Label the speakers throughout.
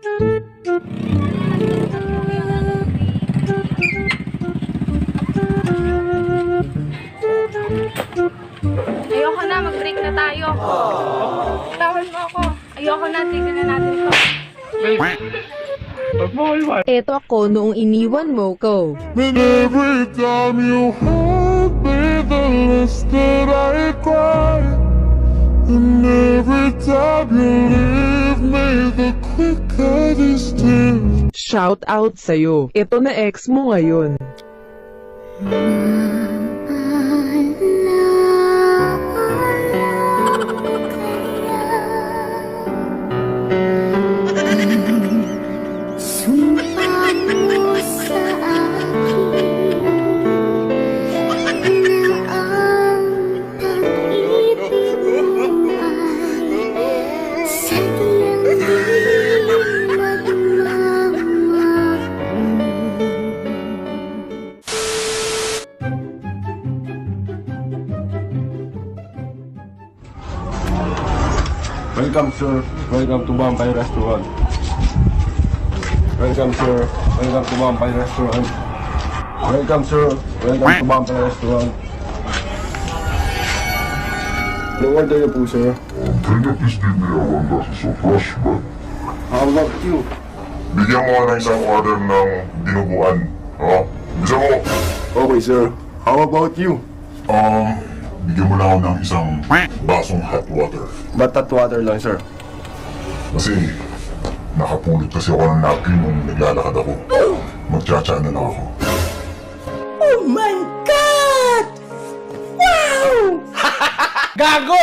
Speaker 1: Ayoko na, mag-break na tayo. Tawan mo ako. Ayoko na, tignan na natin to.
Speaker 2: Eto ako noong iniwan mo ko.
Speaker 3: And every time you hold me, the less that I cry. And every time you leave me, the quicker this tears.
Speaker 4: Shout out sa'yo. Ito na ex mo ngayon.
Speaker 5: Welcome sir, welcome to Vampire Restaurant. Welcome sir, welcome to Vampire Restaurant. Welcome sir, welcome to Vampire Restaurant. No order niyo po sir.
Speaker 3: Can you please give me a one glasses of flashback?
Speaker 5: How about you?
Speaker 3: Bigyan mo ka ng isang order ng dinuguan. Bisa mo?
Speaker 5: Okay sir, how about you?
Speaker 3: Bigyan mo lang ako ng isang basong hot water.
Speaker 5: Ba't hot water lang sir?
Speaker 3: Kasi nakapulot kasi ako ng napkin nung naglalakad ako. Magtsatsa na lang ako.
Speaker 4: Oh my God! Wow! Gago!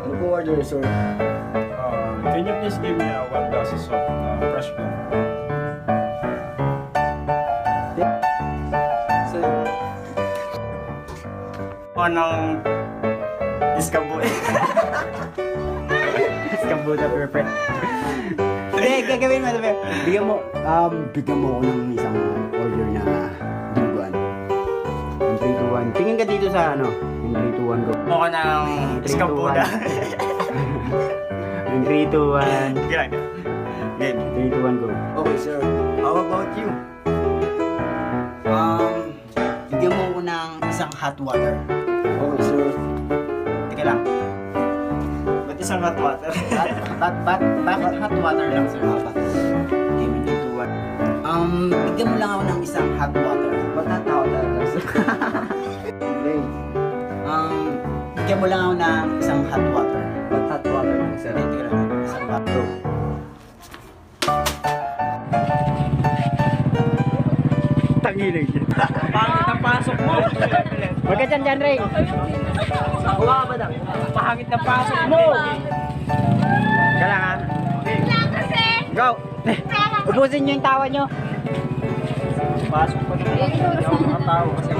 Speaker 5: Ano po order sir?
Speaker 6: Can you please give me one glasses of fresh milk? Ng iskabu. Iskabu na perfect. Hindi, gagawin mo.
Speaker 7: Bigyan mo ako ng isang order na dinuguan. Yung 3, 2, 1. Tingin ka dito sa ano? Yung 3, 2, 1, go.
Speaker 6: Mukha ng iskabu na.
Speaker 7: Yung 3, 2, 1.
Speaker 6: Sige lang. Game.
Speaker 7: 3, 2, 1, go.
Speaker 5: Okay sir, how about you?
Speaker 7: Bigyan mo ako ng isang hot water.
Speaker 5: Okay sir.
Speaker 7: Teka lang.
Speaker 6: Ba't isang hot water?
Speaker 7: Bakit hot water lang, sir? Okay, we need to what? Bigyan mo lang ako ng isang hot water. Ba't natawa talaga, sir?
Speaker 5: Okay.
Speaker 7: Bigyan mo lang ako ng isang hot water.
Speaker 5: Ba't hot water lang sir?
Speaker 7: Teka lang. Isang hot water.
Speaker 6: Tanginig. Pangit ang pasok mo.
Speaker 7: Huwag ka dyan, Ray.
Speaker 6: Huwag ka ba lang? Pangit ang pasok mo.
Speaker 7: Teka lang, ha? Go! Ubusin nyo yung tawa nyo.
Speaker 6: Pasok pa naman. Hindi ako makatawa kasi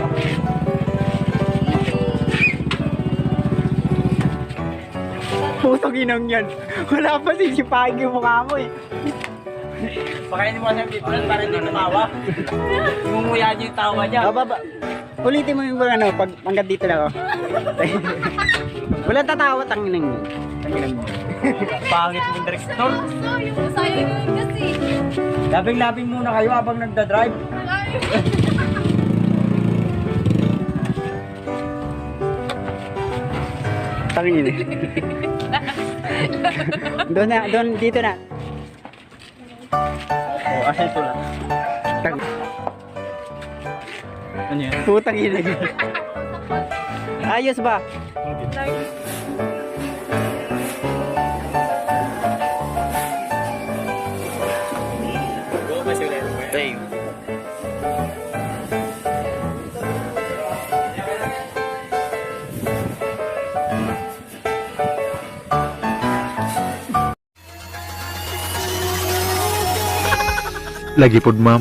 Speaker 7: Putong inang yan. Wala pa sisipahin yung mukha mo eh.
Speaker 6: pakainin mo kasi ang people para hindi tumawa. Ngumuya niyo yung tawa niya.
Speaker 7: Baba. Ulitin mo yung ano, pag hanggang dito lang ako. Wala tatawa, tanginang yun. Tanginang yun.
Speaker 6: Pangit mong director.
Speaker 1: Yung sayo yun kasi.
Speaker 6: Labing-labing muna kayo habang nagda-drive.
Speaker 7: Tangin eh. Doon na, doon, dito na.
Speaker 6: Oo, kasi ito lang.
Speaker 7: Tang
Speaker 6: Ano yan?
Speaker 7: putang ina yun. Ayos ba?
Speaker 8: Lagi pod ma'am.